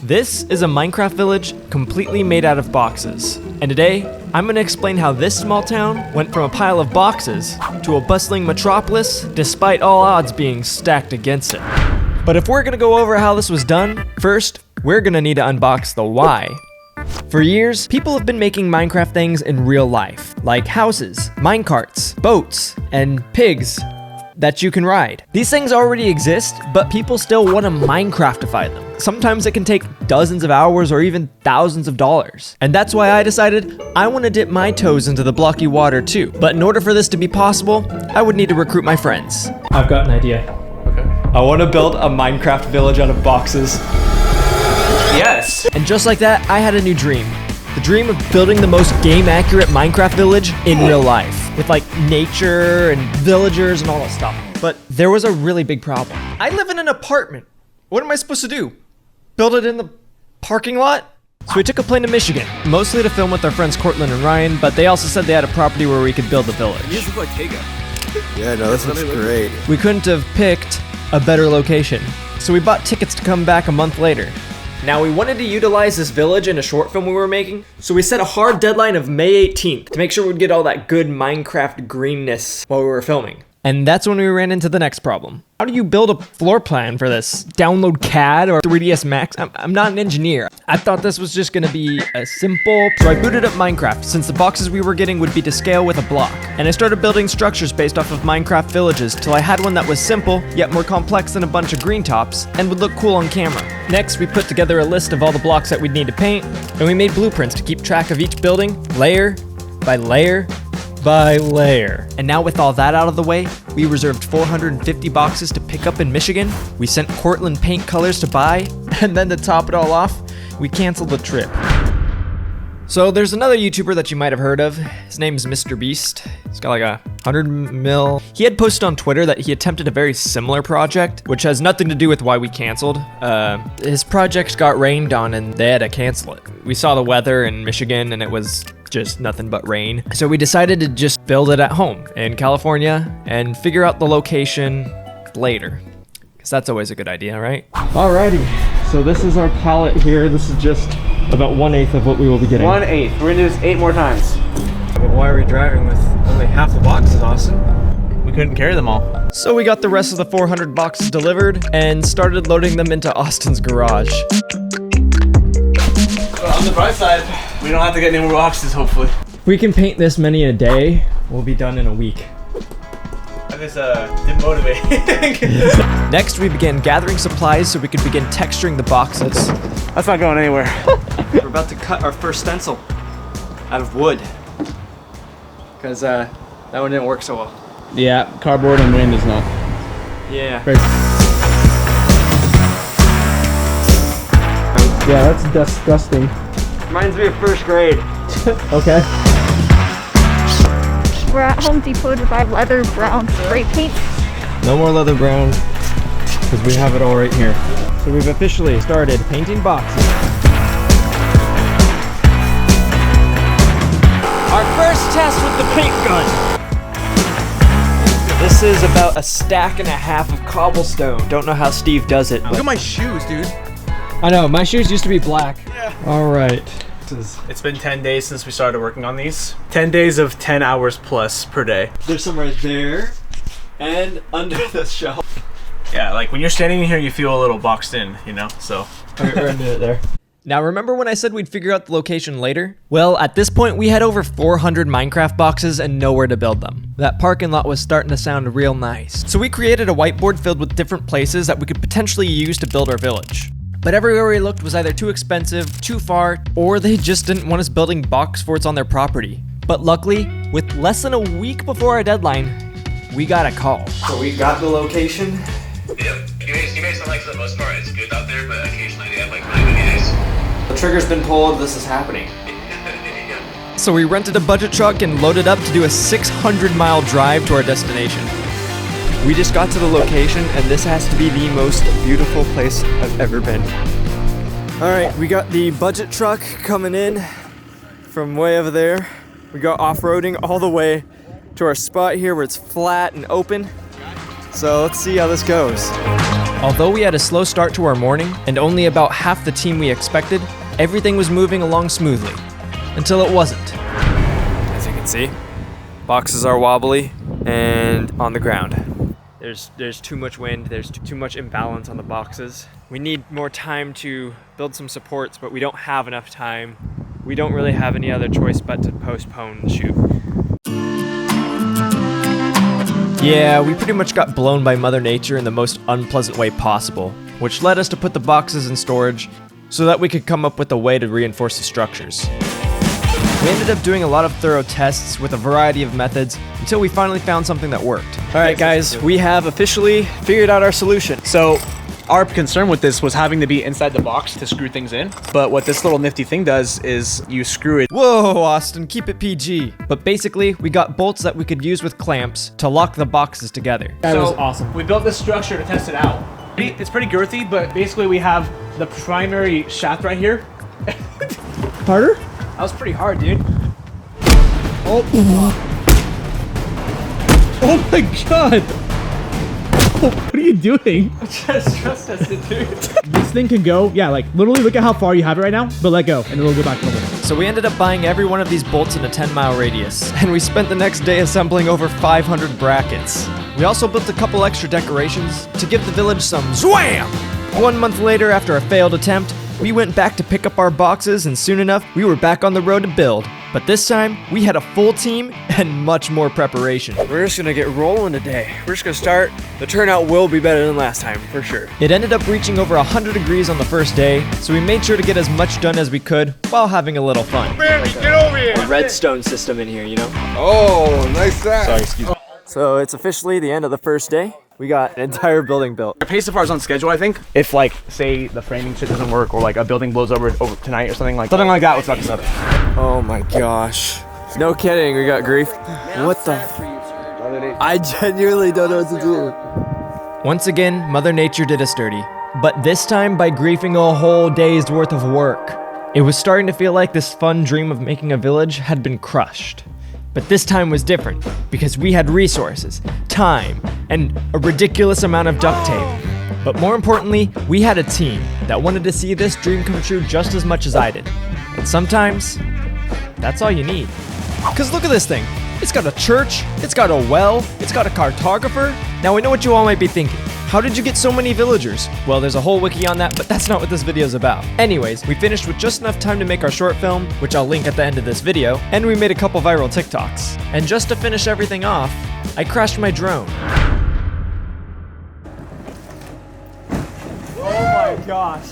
This is a Minecraft village completely made out of boxes. And today, I'm gonna explain how this small town went from a pile of boxes to a bustling metropolis despite all odds being stacked against it. But if we're gonna go over how this was done, first, we're gonna need to unbox the why. For years, people have been making Minecraft things in real life, like houses, minecarts, boats, and pigs that you can ride. These things already exist, but people still want to Minecraftify them. Sometimes it can take dozens of hours or even thousands of dollars. And that's why I decided I want to dip my toes into the blocky water too. But in order for this to be possible, I would need to recruit my friends. I've got an idea. Okay. I want to build a Minecraft village out of boxes. Yes! And just like that, I had a new dream. The dream of building the most game-accurate Minecraft village in real life, with like nature and villagers and all that stuff. But there was a really big problem. I live in an apartment. What am I supposed to do? Build it in the parking lot? So we took a plane to Michigan, mostly to film with our friends Cortland and Ryan, but they also said they had a property where we could build the village. You just look like Tega. Yeah, no, this looks great. We couldn't have picked a better location, so we bought tickets to come back a month later. Now, we wanted to utilize this village in a short film we were making, so we set a hard deadline of May 18th to make sure we'd get all that good Minecraft greenness while we were filming. And that's when we ran into the next problem. How do you build a floor plan for this? Download CAD or 3ds Max? I'm not an engineer. I thought this was just gonna be a simple... So I booted up Minecraft, since the boxes we were getting would be to scale with a block. And I started building structures based off of Minecraft villages till I had one that was simple, yet more complex than a bunch of green tops, and would look cool on camera. Next, we put together a list of all the blocks that we'd need to paint, and we made blueprints to keep track of each building, layer by layer by layer. And now with all that out of the way, we reserved 450 boxes to pick up in Michigan. We sent Cortland paint colors to buy, and then to top it all off, we canceled the trip. So there's another YouTuber that you might have heard of. His name is Mr. Beast. He's got like 100 mil. He had posted on Twitter that he attempted a very similar project, which has nothing to do with why we canceled. His project got rained on and they had to cancel it. We saw the weather in Michigan and it was just nothing but rain. So we decided to just build it at home in California and figure out the location later. Because that's always a good idea, right? Alrighty, so this is our palette here. This is just about 1/8 of what we will be getting. 1/8. We're gonna do this 8 more times. But why are we driving with only half the boxes, Austin? We couldn't carry them all. So we got the rest of the 400 boxes delivered and started loading them into Austin's garage. Well, on the bright side, we don't have to get any more boxes, hopefully. If we can paint this many in a day, we'll be done in a week. That is demotivating. Next, we began gathering supplies so we could begin texturing the boxes. That's not going anywhere. We're about to cut our first stencil out of wood. Because that one didn't work so well. Yeah, cardboard and wind is not. Yeah. Yeah, that's disgusting. Reminds me of first grade. Okay. We're at Home Depot to buy leather brown spray paint. No more leather brown, because we have it all right here. So we've officially started painting boxes. Our first test with the paint gun. This is about a stack and a half of cobblestone. Don't know how Steve does it. Look at my shoes, dude. I know, my shoes used to be black. Yeah. All right. It's been 10 days since we started working on these. 10 days of 10 hours plus per day. There's some right there and under the shelf. Yeah, like when you're standing in here, you feel a little boxed in, you know, so. We're under it there. Now, remember when I said we'd figure out the location later? Well, at this point, we had over 400 Minecraft boxes and nowhere to build them. That parking lot was starting to sound real nice. So we created a whiteboard filled with different places that we could potentially use to build our village. But everywhere we looked was either too expensive, too far, or they just didn't want us building box forts on their property. But luckily, with less than a week before our deadline, we got a call. So we got the location. Yep. You may sound like for the most part it's good out there, but occasionally they have like really good days. The trigger's been pulled, this is happening. Yeah. So we rented a budget truck and loaded up to do a 600-mile drive to our destination. We just got to the location and this has to be the most beautiful place I've ever been. All right, we got the budget truck coming in from way over there. We got off-roading all the way to our spot here where it's flat and open. So let's see how this goes. Although we had a slow start to our morning, and only about half the team we expected, everything was moving along smoothly. Until it wasn't. As you can see, boxes are wobbly and on the ground. There's too much wind, there's too much imbalance on the boxes. We need more time to build some supports, but we don't have enough time. We don't really have any other choice but to postpone the shoot. Yeah, we pretty much got blown by Mother Nature in the most unpleasant way possible, which led us to put the boxes in storage so that we could come up with a way to reinforce the structures. We ended up doing a lot of thorough tests with a variety of methods until we finally found something that worked. Alright guys, we have officially figured out our solution. So our concern with this was having to be inside the box to screw things in. But what this little nifty thing does is you screw it. Whoa, Austin, keep it PG. But basically, we got bolts that we could use with clamps to lock the boxes together. That was awesome. We built this structure to test it out. It's pretty girthy, but basically we have the primary shaft right here. Harder? That was pretty hard, dude. Oh. Oh my god. What are you doing? Just trust us to do it. This thing can go, yeah, like literally look at how far you have it right now, but let go and it'll go back to normal. So we ended up buying every one of these bolts in a 10-mile radius, and we spent the next day assembling over 500 brackets. We also built a couple extra decorations to give the village some ZWAM! 1 month later, after a failed attempt, we went back to pick up our boxes, and soon enough, we were back on the road to build. But this time, we had a full team and much more preparation. We're just gonna get rolling today. We're just gonna start. The turnout will be better than last time, for sure. It ended up reaching over 100 degrees on the first day, so we made sure to get as much done as we could while having a little fun. Barely, get over here! A redstone system in here, you know? Oh, nice that. Sorry, excuse me. So it's officially the end of the first day. We got an entire building built. Our pace so far is on schedule, I think. If like, say the framing shit doesn't work or like a building blows over tonight or something like that, let's fuck this up. Oh my gosh. No kidding, we got grief. What the? I genuinely don't know what to do. Once again, Mother Nature did us dirty. But this time by griefing a whole day's worth of work. It was starting to feel like this fun dream of making a village had been crushed. But this time was different, because we had resources, time, and a ridiculous amount of duct tape. But more importantly, we had a team that wanted to see this dream come true just as much as I did. And sometimes, that's all you need. Because look at this thing. It's got a church, it's got a well, it's got a cartographer. Now I know what you all might be thinking. How did you get so many villagers? Well, there's a whole wiki on that, but that's not what this video is about. Anyways, we finished with just enough time to make our short film, which I'll link at the end of this video, and we made a couple viral TikToks. And just to finish everything off, I crashed my drone. Oh my gosh.